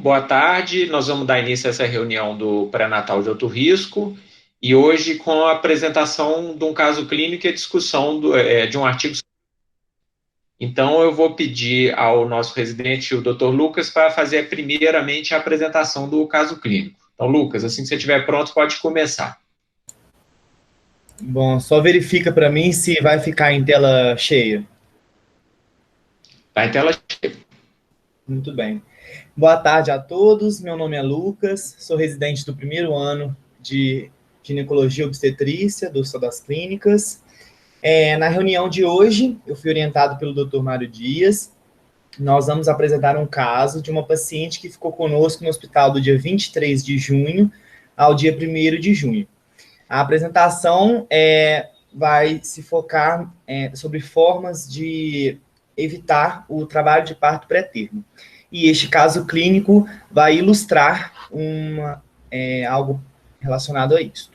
Boa tarde, nós vamos dar início a essa reunião do pré-natal de alto risco e hoje com a apresentação de um caso clínico e a discussão de um artigo. Então, eu vou pedir ao nosso residente, o Dr. Lucas, para fazer primeiramente a apresentação do caso clínico. Então, Lucas, assim que você estiver pronto, pode começar. Bom, só verifica para mim se vai ficar em tela cheia. Está em tela. Muito bem. Boa tarde a todos. Meu nome é Lucas, sou residente do primeiro ano de ginecologia e obstetrícia do Hospital das Clínicas. Na reunião de hoje, eu fui orientado pelo Dr. Mário Dias. Nós vamos apresentar um caso de uma paciente que ficou conosco no hospital do dia 23 de junho ao dia 1º de junho. A apresentação vai se focar sobre formas de evitar o trabalho de parto pré-termo. E este caso clínico vai ilustrar algo relacionado a isso.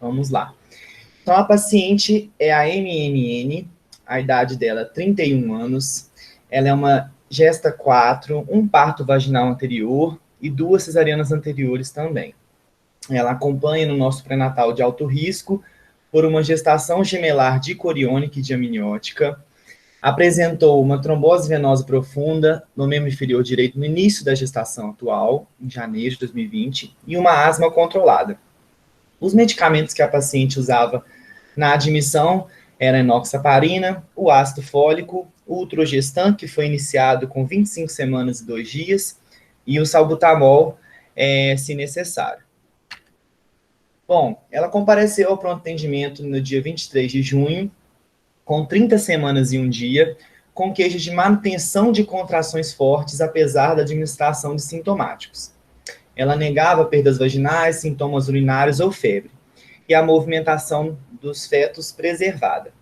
Vamos lá. Então, a paciente é a MNN, a idade dela é 31 anos, ela é uma gesta 4, um parto vaginal anterior e 2 cesarianas anteriores também. Ela acompanha no nosso pré-natal de alto risco por uma gestação gemelar dicoriônica e diamniótica, apresentou uma trombose venosa profunda no membro inferior direito no início da gestação atual, em janeiro de 2020, e uma asma controlada. Os medicamentos que a paciente usava na admissão eram a enoxaparina, o ácido fólico, o ultrogestan, que foi iniciado com 25 semanas e 2 dias, e o salbutamol, se necessário. Bom, ela compareceu ao pronto atendimento no dia 23 de junho, com 30 semanas e 1 dia, com queixa de manutenção de contrações fortes, apesar da administração de sintomáticos. Ela negava perdas vaginais, sintomas urinários ou febre, e a movimentação dos fetos preservada.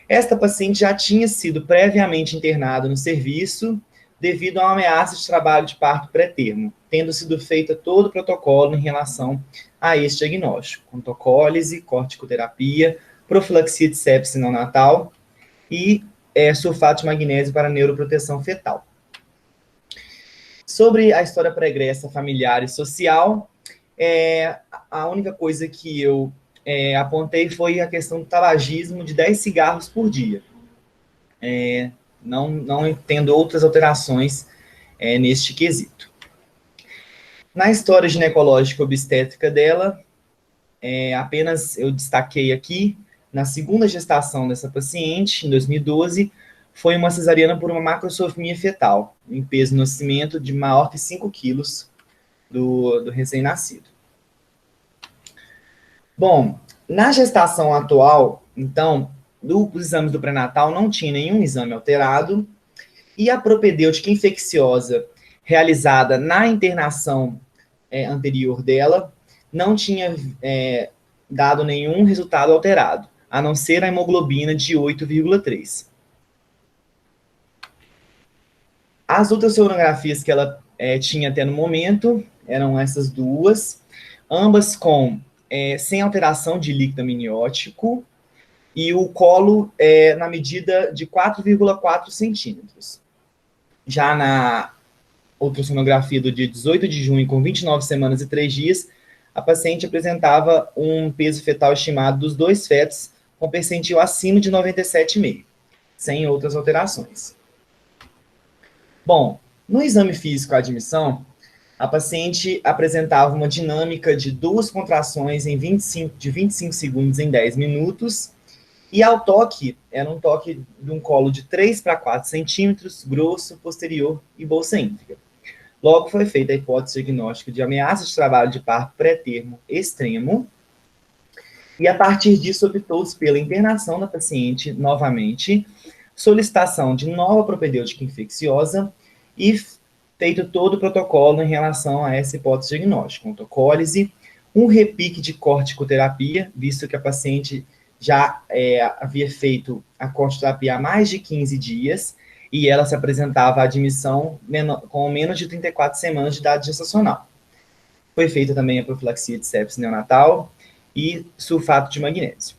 Esta paciente já tinha sido previamente internada no serviço devido a uma ameaça de trabalho de parto pré-termo, tendo sido feito todo o protocolo em relação a esse diagnóstico, com tocólise, corticoterapia, profilaxia de sepse neonatal e sulfato de magnésio para neuroproteção fetal. Sobre a história pregressa familiar e social, a única coisa que eu apontei foi a questão do tabagismo de 10 cigarros por dia. Não tendo outras alterações neste quesito. Na história ginecológica obstétrica dela, apenas eu destaquei aqui, na segunda gestação dessa paciente, em 2012, foi uma cesariana por uma macrosomia fetal, em peso no nascimento de maior que 5 quilos do recém-nascido. Bom, na gestação atual, então, dos exames do pré-natal não tinha nenhum exame alterado, e a propedêutica infecciosa realizada na internação anterior dela não tinha dado nenhum resultado alterado, a não ser a hemoglobina de 8,3. As ultrassonografias que ela tinha até no momento eram essas duas, ambas sem alteração de líquido amniótico, e o colo na medida de 4,4 centímetros. Já na ultrassonografia do dia 18 de junho, com 29 semanas e 3 dias, a paciente apresentava um peso fetal estimado dos 2 fetos com percentil acima de 97,5, sem outras alterações. Bom, no exame físico à admissão, a paciente apresentava uma dinâmica de 2 contrações de 25 segundos em 10 minutos, e ao toque, era um toque de um colo de 3 para 4 centímetros, grosso, posterior e bolsa íntegra. Logo foi feita a hipótese diagnóstica de ameaça de trabalho de parto pré-termo extremo, e a partir disso optou-se pela internação da paciente novamente, solicitação de nova propedêutica infecciosa e feito todo o protocolo em relação a essa hipótese diagnóstica, tocólise, um repique de corticoterapia, visto que a paciente já havia feito a corticoterapia há mais de 15 dias, e ela se apresentava à admissão com menos de 34 semanas de idade gestacional. Foi feita também a profilaxia de sepse neonatal e sulfato de magnésio.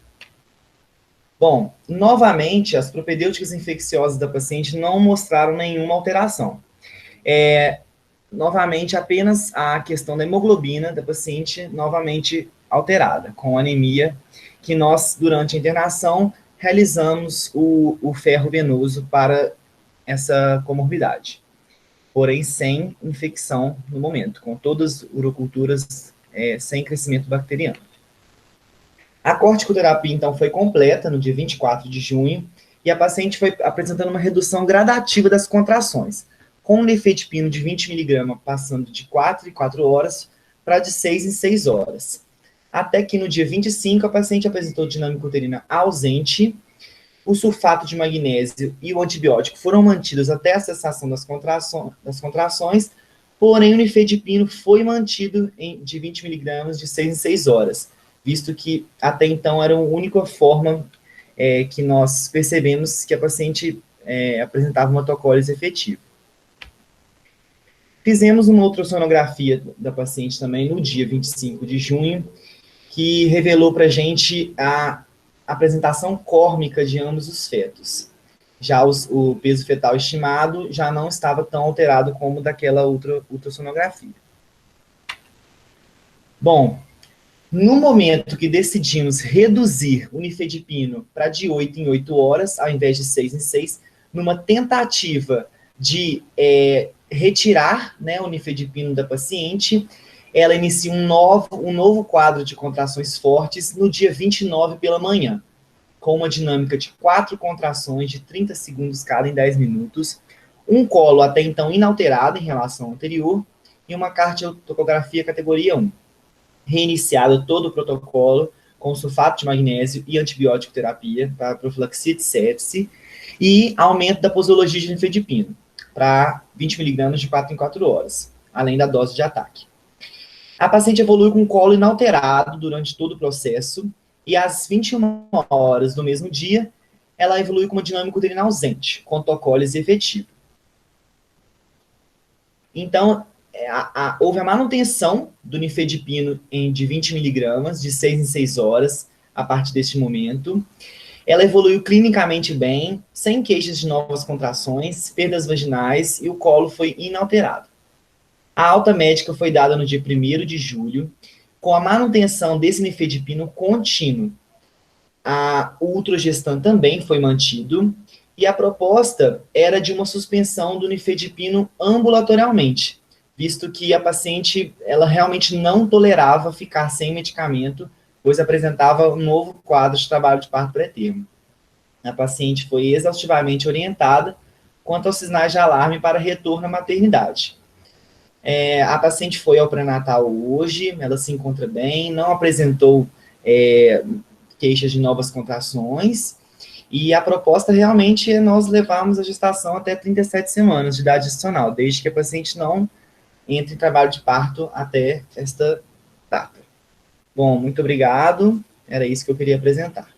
Bom, novamente, as propedêuticas infecciosas da paciente não mostraram nenhuma alteração. novamente, apenas a questão da hemoglobina da paciente novamente alterada, com anemia, que nós, durante a internação, realizamos o ferro venoso para essa comorbidade, porém sem infecção no momento, com todas as uroculturas sem crescimento bacteriano. A corticoterapia, então, foi completa no dia 24 de junho, e a paciente foi apresentando uma redução gradativa das contrações, com um nifedipino de 20 mg passando de 4 em 4 horas para de 6 em 6 horas. Até que no dia 25, a paciente apresentou dinâmica uterina ausente, o sulfato de magnésio e o antibiótico foram mantidos até a cessação das contrações, porém o nifedipino foi mantido de 20 mg de 6 em 6 horas, visto que até então era a única forma que nós percebemos que a paciente apresentava uma autocólise efetiva. Fizemos uma ultrassonografia da paciente também no dia 25 de junho, que revelou para a gente a apresentação córmica de ambos os fetos. Já o peso fetal estimado já não estava tão alterado como daquela ultrassonografia. Bom, no momento que decidimos reduzir o nifedipino para de 8 em 8 horas, ao invés de 6 em 6, numa tentativa de retirar, né, o nifedipino da paciente, ela inicia um novo quadro de contrações fortes no dia 29 pela manhã, com uma dinâmica de 4 contrações de 30 segundos cada em 10 minutos, um colo até então inalterado em relação ao anterior, e uma cardiotocografia categoria 1. Reiniciado todo o protocolo com sulfato de magnésio e antibiótico terapia para profilaxia de sepse, e aumento da posologia de nifedipino para 20 mg de 4 em 4 horas, além da dose de ataque. A paciente evolui com colo inalterado durante todo o processo, e às 21 horas do mesmo dia, ela evolui com uma dinâmica uterina ausente, com autocólise efetiva. Então, houve a manutenção do nifedipino de 20 mg, de 6 em 6 horas, a partir deste momento. Ela evoluiu clinicamente bem, sem queixas de novas contrações, perdas vaginais, e o colo foi inalterado. A alta médica foi dada no dia 1º de julho, com a manutenção desse nifedipino contínuo. O ultrogestan também foi mantido, e a proposta era de uma suspensão do nifedipino ambulatorialmente, visto que a paciente ela realmente não tolerava ficar sem medicamento, pois apresentava um novo quadro de trabalho de parto pré-termo. A paciente foi exaustivamente orientada quanto aos sinais de alarme para retorno à maternidade. A paciente foi ao pré-natal hoje, ela se encontra bem, não apresentou queixas de novas contrações, e a proposta realmente é nós levarmos a gestação até 37 semanas de idade gestacional, desde que a paciente não entre em trabalho de parto até esta data. Bom, muito obrigado, era isso que eu queria apresentar.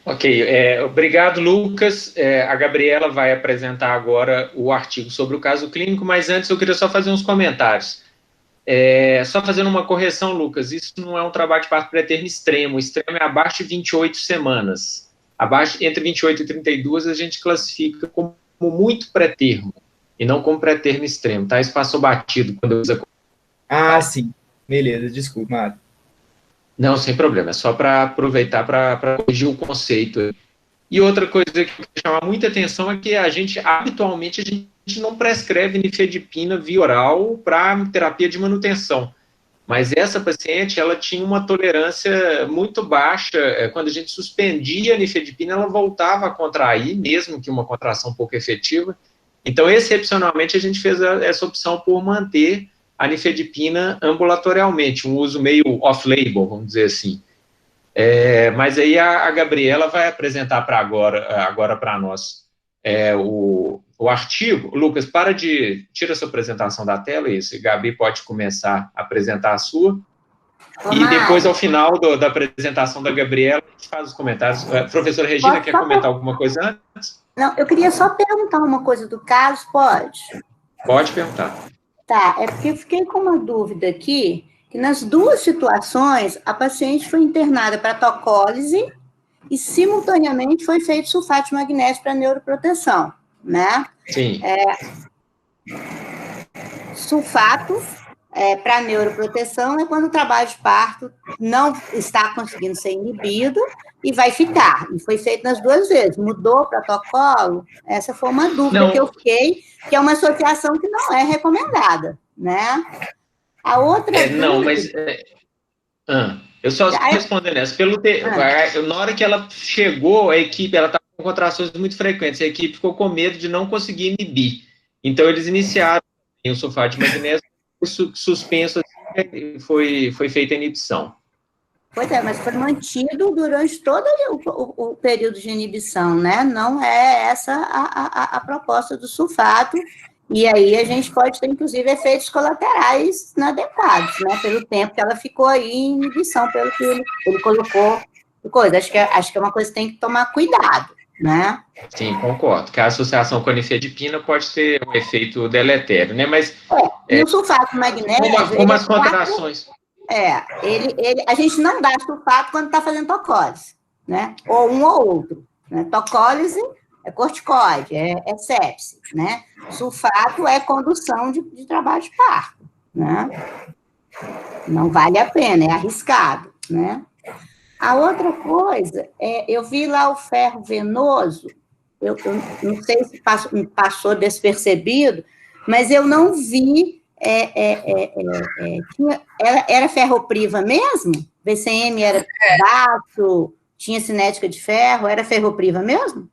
Ok, obrigado, Lucas. A Gabriela vai apresentar agora o artigo sobre o caso clínico, mas antes eu queria só fazer uns comentários. Só fazendo uma correção, Lucas, isso não é um trabalho de parto pré-termo extremo. O extremo é abaixo de 28 semanas. Entre 28 e 32 a gente classifica como muito pré-termo, e não como pré-termo extremo, tá? Isso passou batido quando eu uso a... sim. Beleza, desculpa, Mário. Não, sem problema, é só para aproveitar para corrigir o conceito. E outra coisa que eu quero chamar muita atenção é que habitualmente, a gente não prescreve nifedipina via oral para terapia de manutenção. Mas essa paciente, ela tinha uma tolerância muito baixa. Quando a gente suspendia a nifedipina, ela voltava a contrair, mesmo que uma contração pouco efetiva. Então, excepcionalmente, a gente fez essa opção por manter a nifedipina ambulatorialmente, um uso meio off-label, vamos dizer assim. Mas aí a Gabriela vai apresentar agora para nós o artigo. Lucas, tira sua apresentação da tela, isso, e Gabi pode começar a apresentar a sua. E depois, ao final da apresentação da Gabriela, a gente faz os comentários. Professora Regina, quer comentar alguma coisa antes? Não, eu queria só perguntar uma coisa do caso, pode? Pode perguntar. Tá, é porque eu fiquei com uma dúvida aqui, que nas duas situações, a paciente foi internada para autocólise e, simultaneamente, foi feito sulfato de magnésio para neuroproteção, né? Sim. Sulfato, para neuroproteção, é quando o trabalho de parto não está conseguindo ser inibido e vai ficar. E foi feito nas duas vezes. Mudou o protocolo? Essa foi uma dúvida que eu fiquei, que é uma associação que não é recomendada, né? A outra dúvida... Não, mas... eu só respondendo essa. Na hora que ela chegou, a equipe, ela estava com contrações muito frequentes, a equipe ficou com medo de não conseguir inibir. Então, eles iniciaram o sulfato de magnésio, suspenso, assim, foi feita a inibição. Pois é, mas foi mantido durante todo o período de inibição, né? Não é essa a proposta do sulfato, e aí a gente pode ter, inclusive, efeitos colaterais inadequados, né? Pelo tempo que ela ficou aí em inibição, pelo que ele colocou coisa. Acho que é uma coisa que tem que tomar cuidado, né? Sim, concordo. Que a associação com a nifedipina pode ter um efeito deletério, né? Mas... E o sulfato de magnésio... Como as contrações... a gente não dá sulfato quando está fazendo tocólise, né? Ou um ou outro. Né? Tocólise é corticoide, é sepse, né? Sulfato é condução de trabalho de parto, né? Não vale a pena, é arriscado, né? A outra coisa, eu vi lá o ferro venoso, eu não sei se passou despercebido, mas eu não vi... era ferropriva mesmo? VCM era baixo, tinha cinética de ferro, era ferropriva mesmo?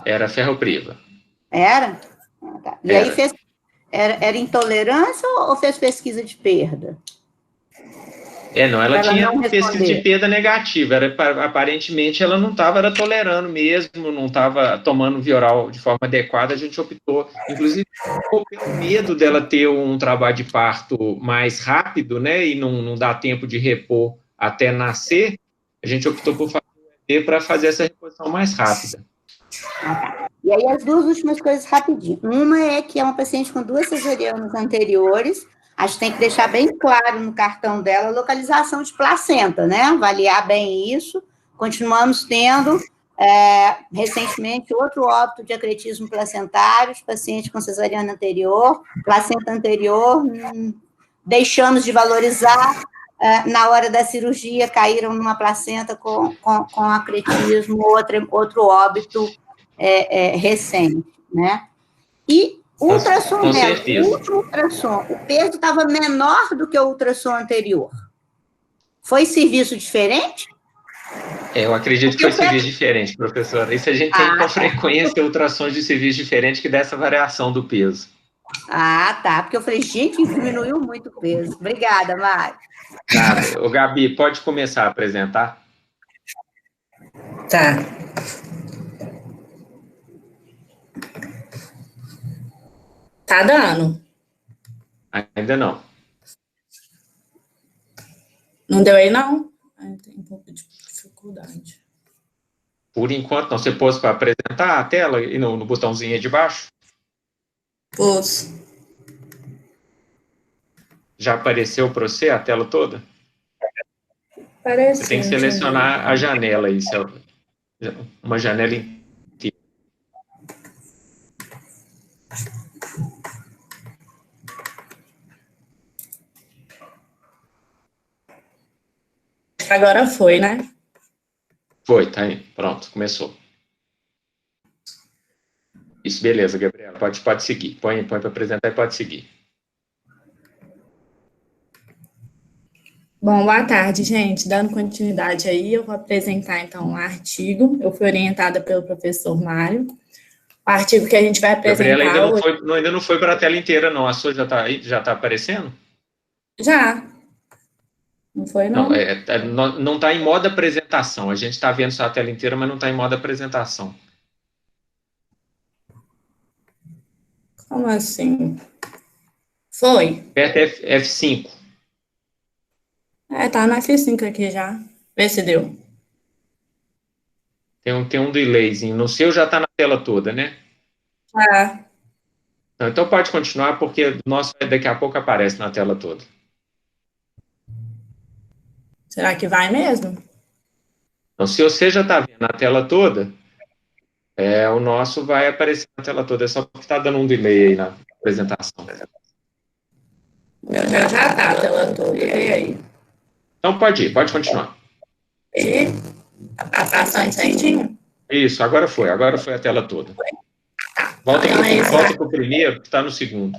Era ferropriva. Era? Tá. E aí era intolerância ou fez pesquisa de perda? Ela tinha pesquisa de perda negativa, aparentemente ela não estava tolerando mesmo, não estava tomando Vioral de forma adequada, a gente optou, inclusive, pelo medo dela ter um trabalho de parto mais rápido, né, e não dar tempo de repor até nascer, a gente optou por fazer para fazer essa reposição mais rápida. E aí as duas últimas coisas rapidinho. Uma é que é uma paciente com 2 cesarianas anteriores. Acho que tem que deixar bem claro no cartão dela a localização de placenta, né? Avaliar bem isso. Continuamos tendo, recentemente, outro óbito de acretismo placentário, de paciente com cesariana anterior, placenta anterior, deixamos de valorizar, na hora da cirurgia, caíram numa placenta com acretismo, outro óbito recente, né? E ultrassom, o último ultrassom, o peso estava menor do que o ultrassom anterior. Foi serviço diferente? Eu acredito que foi serviço diferente, professora. Isso a gente tem com frequência ultrassons de serviço diferente que dá essa variação do peso. Tá, porque eu falei, gente, diminuiu muito o peso. Obrigada, Mari. Nada. Ô, Gabi, pode começar a apresentar? Tá. Tá dando? Ainda não. Não deu aí, não? Tem um pouco de dificuldade. Por enquanto, não. Você pôs para apresentar a tela e no botãozinho aí de baixo? Pôs. Já apareceu para você a tela toda? Parece. Você tem que selecionar a janela aí, uma janela inteira. Agora foi, né? Foi, tá aí. Pronto, começou. Isso, beleza, Gabriela. Pode seguir. Põe para apresentar e pode seguir. Bom, boa tarde, gente. Dando continuidade aí, eu vou apresentar, então, um artigo. Eu fui orientada pelo professor Mário. O artigo que a gente vai apresentar... Gabriela, ainda não foi para a tela inteira, não. A sua já tá aparecendo? Já. Não foi, não? Não está em modo apresentação. A gente está vendo só a tela inteira, mas não está em modo apresentação. Como assim? Foi? Aperta F5. Tá no F5 aqui já. Vê se deu. Tem um delayzinho. No seu já está na tela toda, né? Tá. Então pode continuar, porque o nosso daqui a pouco aparece na tela toda. Será que vai mesmo? Então, se você já está vendo a tela toda, O nosso vai aparecer na tela toda, é só porque está dando um delay aí na apresentação. Meu já está a tela toda, e aí? Então pode continuar. E a passando certinho? Isso, agora foi a tela toda. Volta para o primeiro, que está no segundo.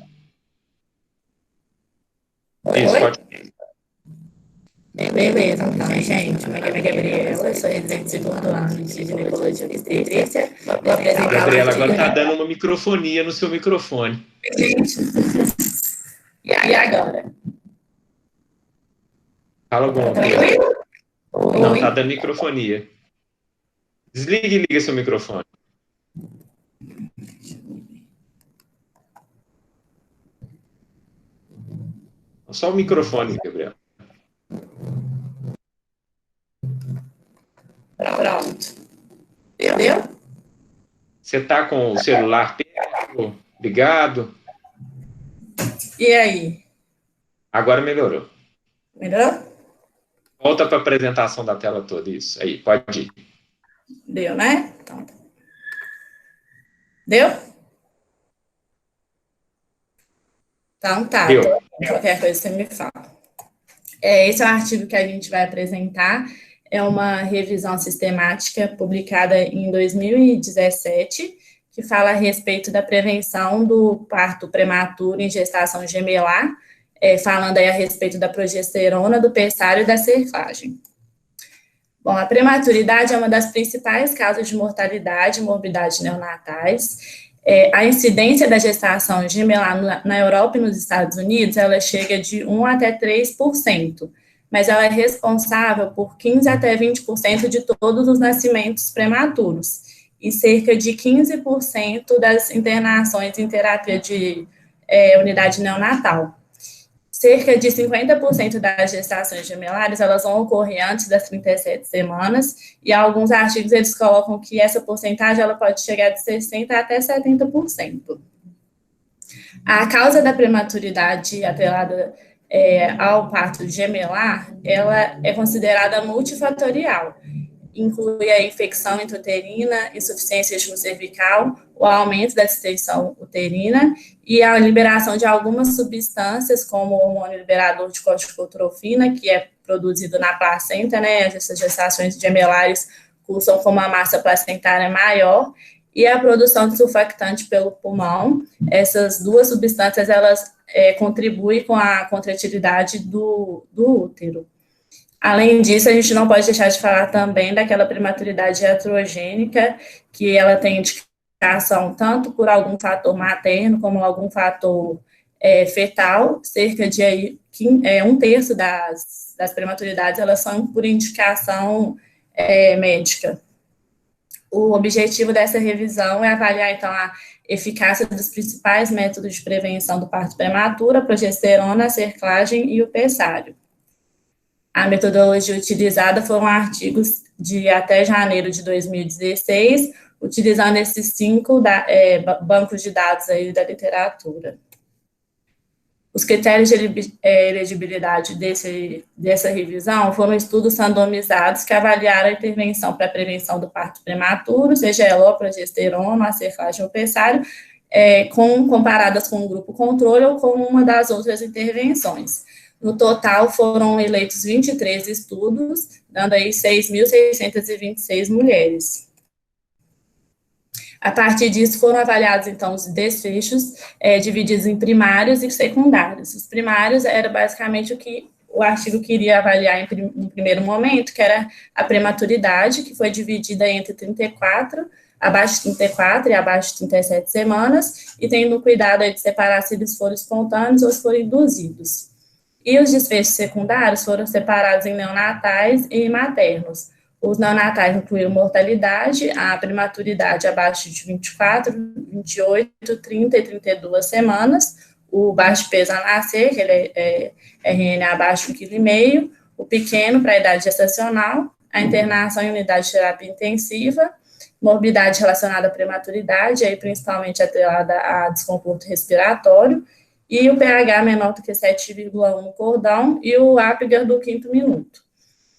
Isso, pode. Beleza, então, gente, meu nome é Gabriela, eu sou residente do segundo ano de ginecologia e obstetrícia. Vou apresentar Gabriela, agora está dando uma microfonia no seu microfone. Gente, e agora? Fala alguma coisa. Não, está dando microfonia. Desliga e liga seu microfone. Só o microfone, Gabriel. Pronto. Entendeu? Você está com o celular perto, ligado? E aí? Agora melhorou. Melhorou? Volta para a apresentação da tela toda, isso. Aí, pode ir. Deu, né? Então, deu? Então tá. Deu. Qualquer coisa você me fala. Esse é o artigo que a gente vai apresentar. É uma revisão sistemática publicada em 2017, que fala a respeito da prevenção do parto prematuro em gestação gemelar, falando aí a respeito da progesterona, do pessário e da cerclagem. Bom, a prematuridade é uma das principais causas de mortalidade e morbidade neonatais. A incidência da gestação gemelar na Europa e nos Estados Unidos, ela chega de 1 até 3%, mas ela é responsável por 15 até 20% de todos os nascimentos prematuros e cerca de 15% das internações em terapia de unidade neonatal. Cerca de 50% das gestações gemelares, elas vão ocorrer antes das 37 semanas, e alguns artigos eles colocam que essa porcentagem ela pode chegar de 60% até 70%. A causa da prematuridade atrelada ao parto gemelar, ela é considerada multifatorial. Inclui a infecção intrauterina, insuficiência cervical, o aumento da distensão uterina e a liberação de algumas substâncias, como o hormônio liberador de corticotrofina, que é produzido na placenta, né? Essas gestações gemelares cursam com uma massa placentária maior, e a produção de surfactante pelo pulmão. Essas duas substâncias, elas contribuem com a contratilidade do útero. Além disso, a gente não pode deixar de falar também daquela prematuridade iatrogênica, que ela tem indicação tanto por algum fator materno como algum fator fetal. Cerca de 1/3 das prematuridades, elas são por indicação médica. O objetivo dessa revisão é avaliar, então, a eficácia dos principais métodos de prevenção do parto prematuro, a progesterona, a cerclagem e o pessário. A metodologia utilizada foram artigos de até janeiro de 2016, utilizando esses 5 bancos de dados aí da literatura. Os critérios de elegibilidade dessa revisão foram estudos randomizados que avaliaram a intervenção para a prevenção do parto prematuro, seja ela a progesterona, a cerclagem ou pessário, comparadas com o grupo controle ou com uma das outras intervenções. No total, foram eleitos 23 estudos, dando aí 6.626 mulheres. A partir disso, foram avaliados, então, os desfechos, divididos em primários e secundários. Os primários era basicamente o que o artigo queria avaliar em primeiro momento, que era a prematuridade, que foi dividida entre abaixo de 34 e abaixo de 37 semanas, e tendo cuidado aí de separar se eles foram espontâneos ou se foram induzidos. E os desfechos secundários foram separados em neonatais e maternos. Os neonatais incluíram mortalidade, a prematuridade abaixo de 24, 28, 30 e 32 semanas, o baixo peso a nascer, que ele é RN abaixo de 1,5 kg, o pequeno para a idade gestacional, a internação em unidade de terapia intensiva, morbidade relacionada à prematuridade, aí principalmente atrelada a desconforto respiratório, e o pH menor do que 7,1 no cordão, e o Apgar do 5º minuto.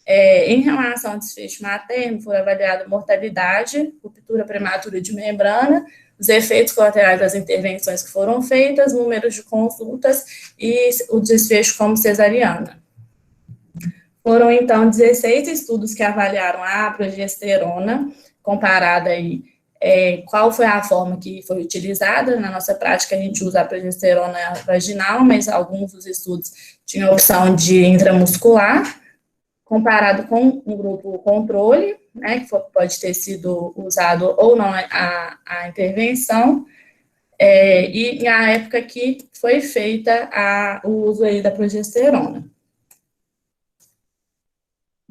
Em relação ao desfecho materno, foi avaliada mortalidade, ruptura prematura de membrana, os efeitos colaterais das intervenções que foram feitas, números de consultas e o desfecho como cesariana. Foram, então, 16 estudos que avaliaram a progesterona, comparada aí, qual foi a forma que foi utilizada. Na nossa prática, a gente usa a progesterona vaginal, mas alguns dos estudos tinham a opção de intramuscular, comparado com um grupo controle, né, que pode ter sido usado ou não a intervenção, e na época que foi feita o uso aí da progesterona.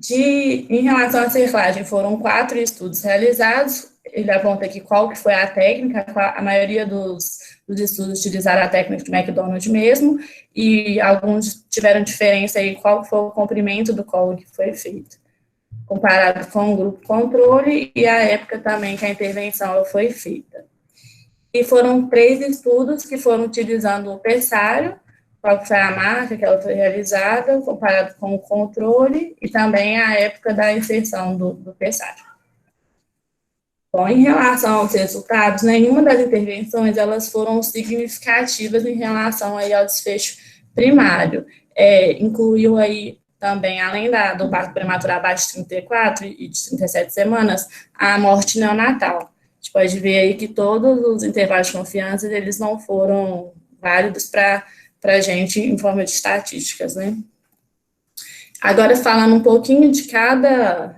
Em relação à cerclagem, foram 4 estudos realizados. Ele aponta aqui qual que foi a técnica. A maioria dos estudos utilizaram a técnica de McDonald mesmo, e alguns tiveram diferença em qual foi o comprimento do colo que foi feito, comparado com o grupo controle e a época também que a intervenção foi feita. E foram 3 estudos que foram utilizando o pessário, qual foi a marca que ela foi realizada, comparado com o controle, e também a época da inserção do pessário. Bom, em relação aos resultados, nenhuma das intervenções, elas foram significativas em relação aí ao desfecho primário. Incluiu aí também, além do parto prematuro abaixo de 34 e de 37 semanas, a morte neonatal. A gente pode ver aí que todos os intervalos de confiança, eles não foram válidos para a gente em forma de estatísticas, né? Agora, falando um pouquinho de cada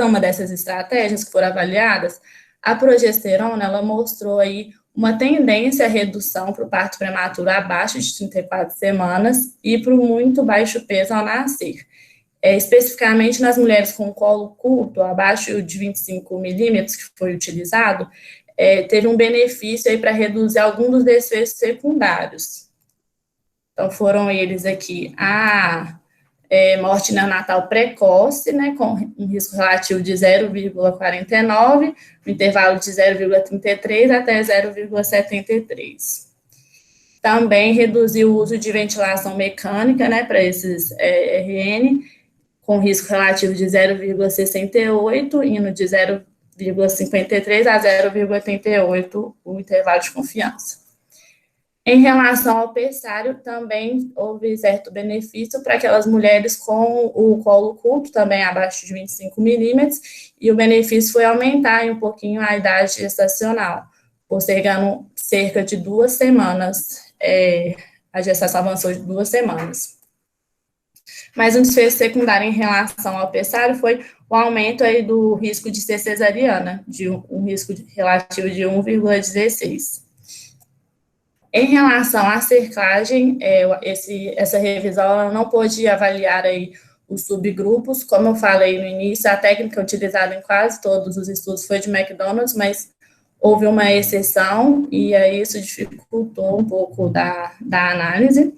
uma dessas estratégias que foram avaliadas, a progesterona, ela mostrou aí uma tendência à redução para o parto prematuro abaixo de 34 semanas e para o muito baixo peso ao nascer. Especificamente nas mulheres com colo curto, abaixo de 25 milímetros, que foi utilizado, teve um benefício aí para reduzir alguns dos desfechos secundários. Então, foram eles aqui a morte neonatal precoce, né, com um risco relativo de 0,49, no intervalo de 0,33 até 0,73. Também reduziu o uso de ventilação mecânica, né, para esses RN, com risco relativo de 0,68, indo de 0,53 a 0,88 o intervalo de confiança. Em relação ao pessário, também houve certo benefício para aquelas mulheres com o colo curto, também abaixo de 25 milímetros, e o benefício foi aumentar um pouquinho a idade gestacional, postergando cerca de 2 semanas, a gestação avançou de 2 semanas. Mas um desfecho secundário em relação ao pessário foi o aumento aí do risco de ser cesariana, de um risco relativo de 1,16. Em relação à cerclagem, essa revisão não pôde avaliar aí os subgrupos. Como eu falei no início, a técnica utilizada em quase todos os estudos foi de McDonald, mas houve uma exceção, e aí isso dificultou um pouco da análise.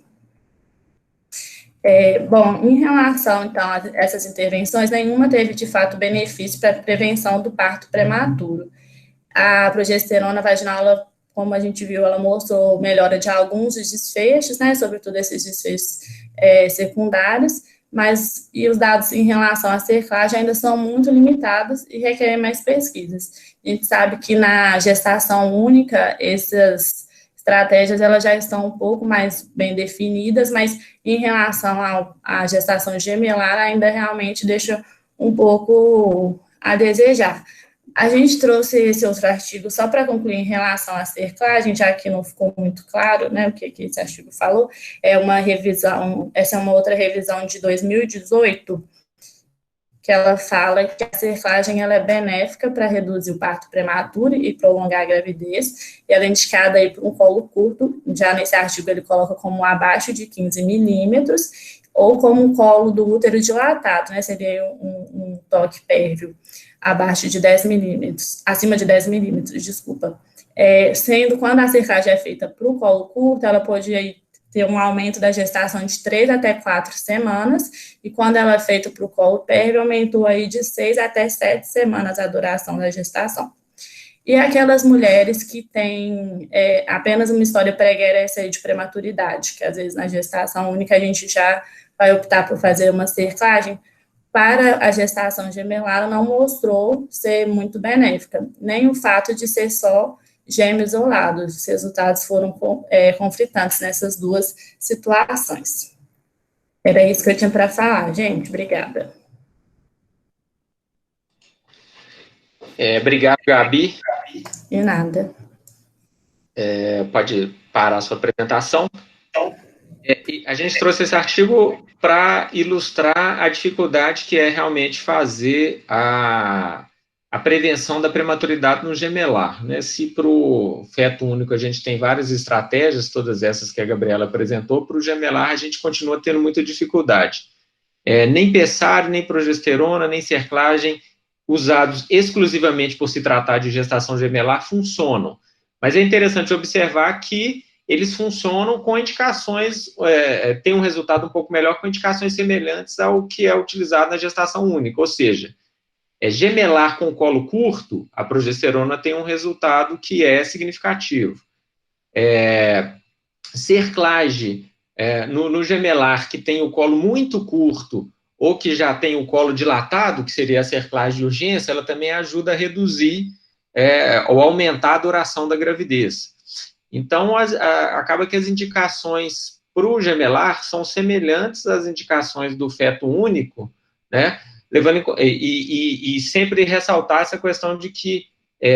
Bom, em relação, então, a essas intervenções, nenhuma teve, de fato, benefício para a prevenção do parto prematuro. A progesterona vaginal, ela, como a gente viu, ela mostrou melhora de alguns dos desfechos, né, sobretudo esses desfechos secundários, mas os dados em relação à cerclagem ainda são muito limitados e requerem mais pesquisas. A gente sabe que na gestação única, essas estratégias elas já estão um pouco mais bem definidas, mas em relação à gestação gemelar ainda realmente deixa um pouco a desejar. A gente trouxe esse outro artigo só para concluir em relação à cerclagem, já que não ficou muito claro, né, o que esse artigo falou. Essa é uma outra revisão de 2018, que ela fala que a cerclagem ela é benéfica para reduzir o parto prematuro e prolongar a gravidez, e ela é indicada aí para um colo curto. Já nesse artigo ele coloca como abaixo de 15 milímetros, ou como um colo do útero dilatado, né, seria um toque pérvio abaixo de 10 milímetros, acima de 10 milímetros, desculpa. Sendo quando a cerclagem é feita para o colo curto, ela pode aí ter um aumento da gestação de 3 até 4 semanas, e quando ela é feita para o colo pérvio, aumentou aí de 6 até 7 semanas a duração da gestação. E aquelas mulheres que têm apenas uma história pregressa de prematuridade, que às vezes na gestação única a gente já vai optar por fazer uma cerclagem, para a gestação gemelar não mostrou ser muito benéfica, nem o fato de ser só gêmeos isolados. Os resultados foram conflitantes nessas duas situações. Era isso que eu tinha para falar, gente. Obrigada. Obrigado, Gabi. De nada. Pode parar a sua apresentação. A gente trouxe esse artigo para ilustrar a dificuldade que é realmente fazer a prevenção da prematuridade no gemelar, né? Se para o feto único a gente tem várias estratégias, todas essas que a Gabriela apresentou, para o gemelar a gente continua tendo muita dificuldade. Nem pessário, nem progesterona, nem cerclagem, usados exclusivamente por se tratar de gestação gemelar, funcionam. Mas é interessante observar que eles funcionam com indicações, tem um resultado um pouco melhor com indicações semelhantes ao que é utilizado na gestação única, ou seja, gemelar com colo curto, a progesterona tem um resultado que é significativo. Cerclagem, no gemelar que tem o colo muito curto, ou que já tem o colo dilatado, que seria a cerclagem de urgência, ela também ajuda a reduzir ou aumentar a duração da gravidez. Então, acaba que as indicações para o gemelar são semelhantes às indicações do feto único, né? E sempre ressaltar essa questão de que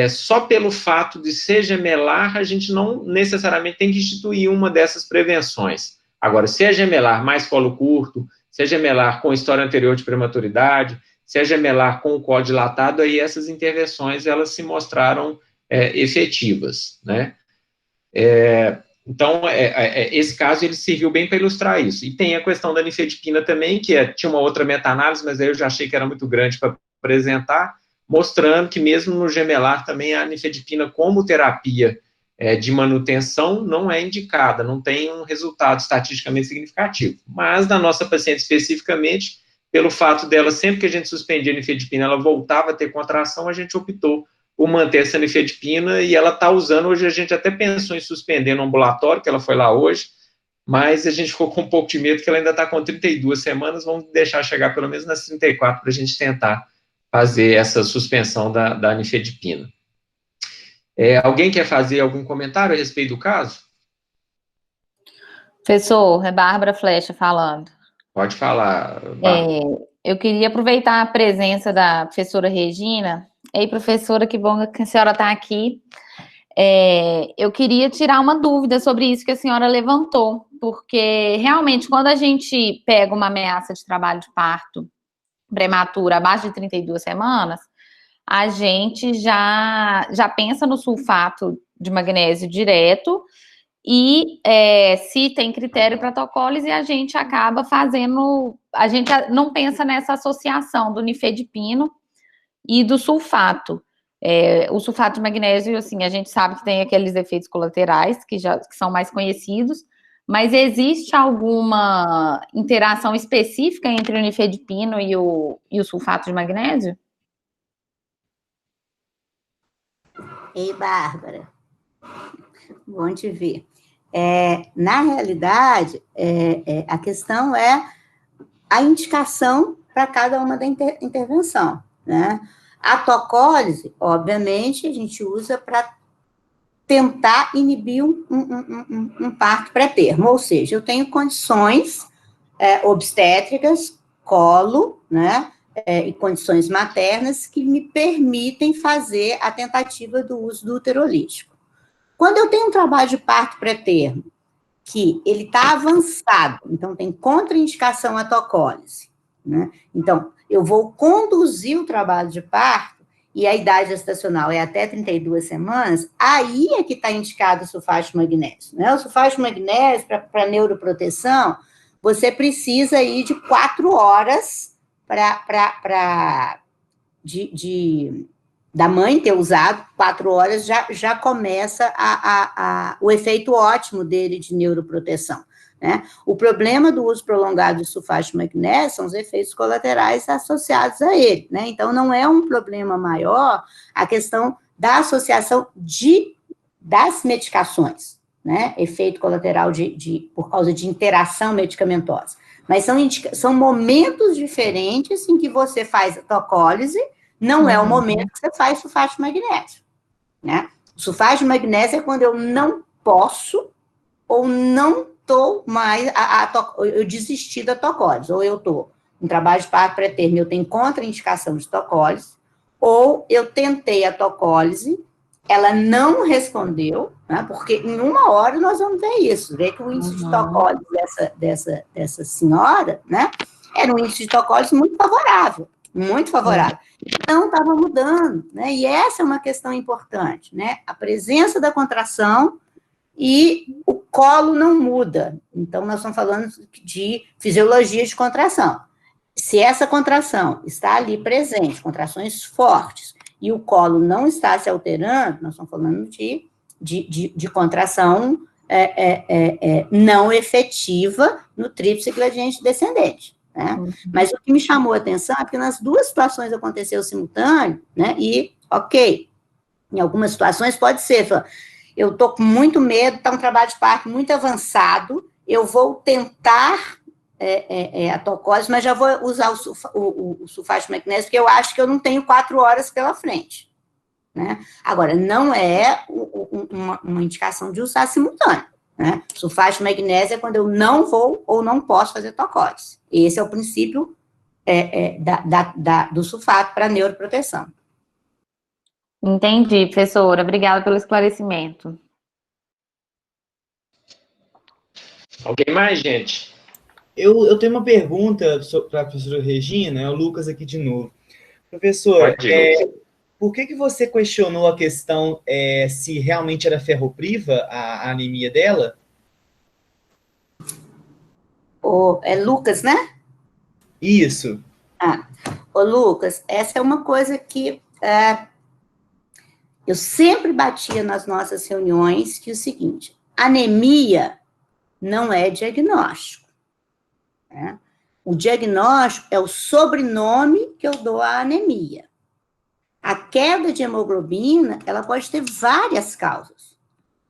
só pelo fato de ser gemelar, a gente não necessariamente tem que instituir uma dessas prevenções. Agora, se é gemelar mais colo curto, se é gemelar com história anterior de prematuridade, se é gemelar com o colo dilatado, aí essas intervenções, elas se mostraram efetivas, né? Então, esse caso, ele serviu bem para ilustrar isso. E tem a questão da nifedipina também, que tinha uma outra meta-análise, mas aí eu já achei que era muito grande para apresentar, mostrando que mesmo no gemelar também a nifedipina como terapia de manutenção não é indicada, não tem um resultado estatisticamente significativo. Mas na nossa paciente especificamente, pelo fato dela, sempre que a gente suspendia a nifedipina, ela voltava a ter contração, a gente optou por manter essa nifedipina, e ela está usando, hoje a gente até pensou em suspender no ambulatório, que ela foi lá hoje, mas a gente ficou com um pouco de medo, que ela ainda está com 32 semanas, vamos deixar chegar pelo menos nas 34, para a gente tentar fazer essa suspensão da nifedipina. Alguém quer fazer algum comentário a respeito do caso? Professor, é Bárbara Flecha falando. Pode falar, Bárbara. Eu queria aproveitar a presença da professora Regina. Ei, professora, que bom que a senhora está aqui. Eu queria tirar uma dúvida sobre isso que a senhora levantou, porque realmente quando a gente pega uma ameaça de trabalho de parto prematura abaixo de 32 semanas, a gente já pensa no sulfato de magnésio direto e se tem critério para protocolo, e a gente acaba fazendo, a gente não pensa nessa associação do nifedipino e do sulfato. O sulfato de magnésio, assim, a gente sabe que tem aqueles efeitos colaterais que são mais conhecidos, mas existe alguma interação específica entre o nifedipino e o sulfato de magnésio? Ei, Bárbara, bom te ver. Na realidade, a questão é a indicação para cada uma da intervenção, né? A tocólise, obviamente, a gente usa para tentar inibir um parto pré-termo, ou seja, eu tenho condições obstétricas, colo, né, e condições maternas que me permitem fazer a tentativa do uso do uterolítico. Quando eu tenho um trabalho de parto pré-termo, que ele está avançado, então tem contraindicação à tocólise, né? Então, eu vou conduzir o trabalho de parto, e a idade gestacional é até 32 semanas, aí é que está indicado o sulfato de magnésio, né? O sulfato de magnésio, para neuroproteção, você precisa ir de 4 horas da mãe ter usado, 4 horas já começa o efeito ótimo dele de neuroproteção, né? O problema do uso prolongado de sulfato de magnésio são os efeitos colaterais associados a ele, né? Então, não é um problema maior a questão da associação das medicações, né? Efeito colateral por causa de interação medicamentosa. Mas são momentos diferentes em que você faz a tocólise, não é o momento que você faz sulfato de magnésio, né? O sulfato de magnésio é quando eu não posso ou não estou mais, eu desisti da tocólise, ou eu estou em trabalho de parto pré-termo, eu tenho contraindicação de tocólise, ou eu tentei a tocólise, ela não respondeu, né, porque em 1 hora nós vamos ver isso, ver que o índice de tocólise dessa senhora, né, era um índice de tocólise muito favorável, muito favorável. Então, estava mudando, né, e essa é uma questão importante, né, a presença da contração e o colo não muda. Então, nós estamos falando de fisiologia de contração. Se essa contração está ali presente, contrações fortes, e o colo não está se alterando, nós estamos falando de contração não efetiva no tríplice gradiente descendente. Né? Mas o que me chamou a atenção é que nas 2 situações aconteceu simultâneo, né? E, ok, em algumas situações pode ser, eu estou com muito medo, está um trabalho de parto muito avançado, eu vou tentar a tocólise, mas já vou usar o sulfato de magnésio, porque eu acho que eu não tenho 4 horas pela frente. Né? Agora, não é uma indicação de usar simultâneo. Né? Sulfato de magnésio é quando eu não vou ou não posso fazer tocólise. Esse é o princípio do sulfato para neuroproteção. Entendi, professora. Obrigada pelo esclarecimento. Alguém mais, gente? Eu tenho uma pergunta para a professora Regina, é o Lucas aqui de novo. Professor, por que você questionou a questão se realmente era ferropriva a anemia dela? É Lucas, né? Isso. Ô Lucas, essa é uma coisa que eu sempre batia nas nossas reuniões, que é o seguinte, anemia não é diagnóstico. Né? O diagnóstico é o sobrenome que eu dou à anemia. A queda de hemoglobina, ela pode ter várias causas.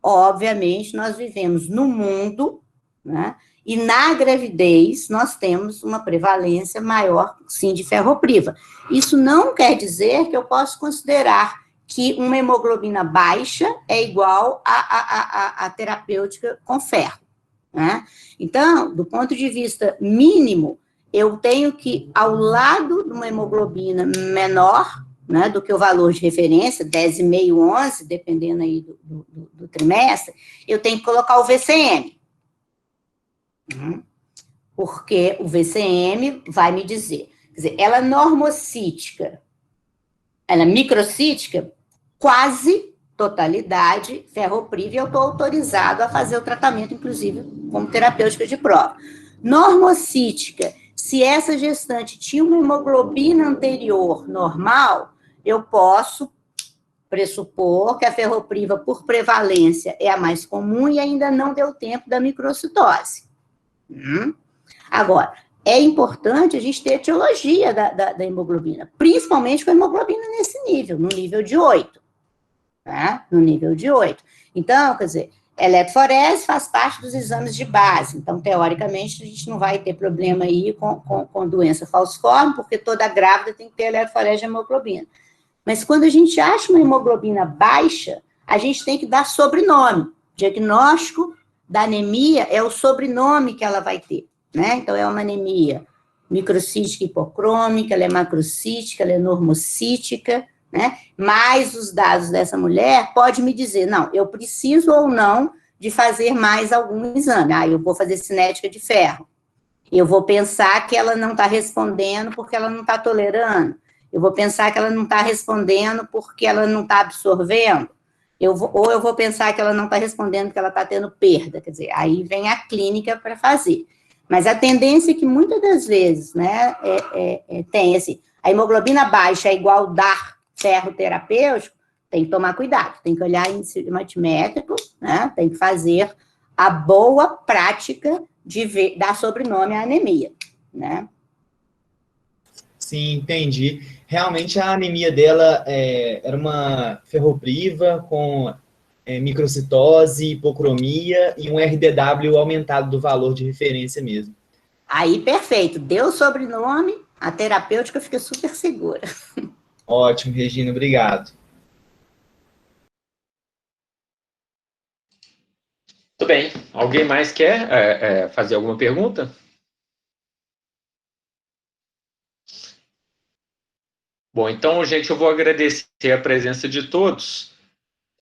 Obviamente, nós vivemos no mundo, né? E na gravidez, nós temos uma prevalência maior, sim, de ferropriva. Isso não quer dizer que eu posso considerar que uma hemoglobina baixa é igual à terapêutica com ferro. Né? Então, do ponto de vista mínimo, eu tenho que, ao lado de uma hemoglobina menor, né, do que o valor de referência, 10,5, 11, dependendo aí do trimestre, eu tenho que colocar o VCM. Porque o VCM vai me dizer, quer dizer, ela é normocítica, ela é microcítica, quase totalidade ferropriva, e eu estou autorizado a fazer o tratamento, inclusive, como terapêutica de prova. Normocítica, se essa gestante tinha uma hemoglobina anterior normal, eu posso pressupor que a ferropriva, por prevalência, é a mais comum e ainda não deu tempo da microcitose. Agora, é importante a gente ter a etiologia da hemoglobina, principalmente com a hemoglobina nesse nível, no nível de 8. Tá? No nível de 8. Então, quer dizer, eletroforese faz parte dos exames de base, então, teoricamente, a gente não vai ter problema aí com doença falciforme, porque toda grávida tem que ter eletroforese de hemoglobina. Mas quando a gente acha uma hemoglobina baixa, a gente tem que dar sobrenome. Diagnóstico da anemia é o sobrenome que ela vai ter, né? Então, é uma anemia microcítica hipocrômica, ela é macrocítica, ela é normocítica, né? Mas os dados dessa mulher pode me dizer, não, eu preciso ou não de fazer mais algum exame. Eu vou fazer cinética de ferro. Eu vou pensar que ela não está respondendo porque ela não está tolerando. Eu vou pensar que ela não está respondendo porque ela não está absorvendo. Ou eu vou pensar que ela não está respondendo porque ela está tendo perda. Quer dizer, aí vem a clínica para fazer. Mas a tendência é que muitas das vezes, né, tem assim, a hemoglobina baixa é igual dar ferro terapêutico, tem que tomar cuidado, tem que olhar índice hematimétrico, né, tem que fazer a boa prática de dar sobrenome à anemia, né. Sim, entendi. Realmente a anemia dela era uma ferropriva com microcitose, hipocromia e um RDW aumentado do valor de referência mesmo. Aí, perfeito. Deu o sobrenome, a terapêutica fica super segura. Ótimo, Regina, obrigado. Muito bem. Alguém mais quer fazer alguma pergunta? Bom, então, gente, eu vou agradecer a presença de todos.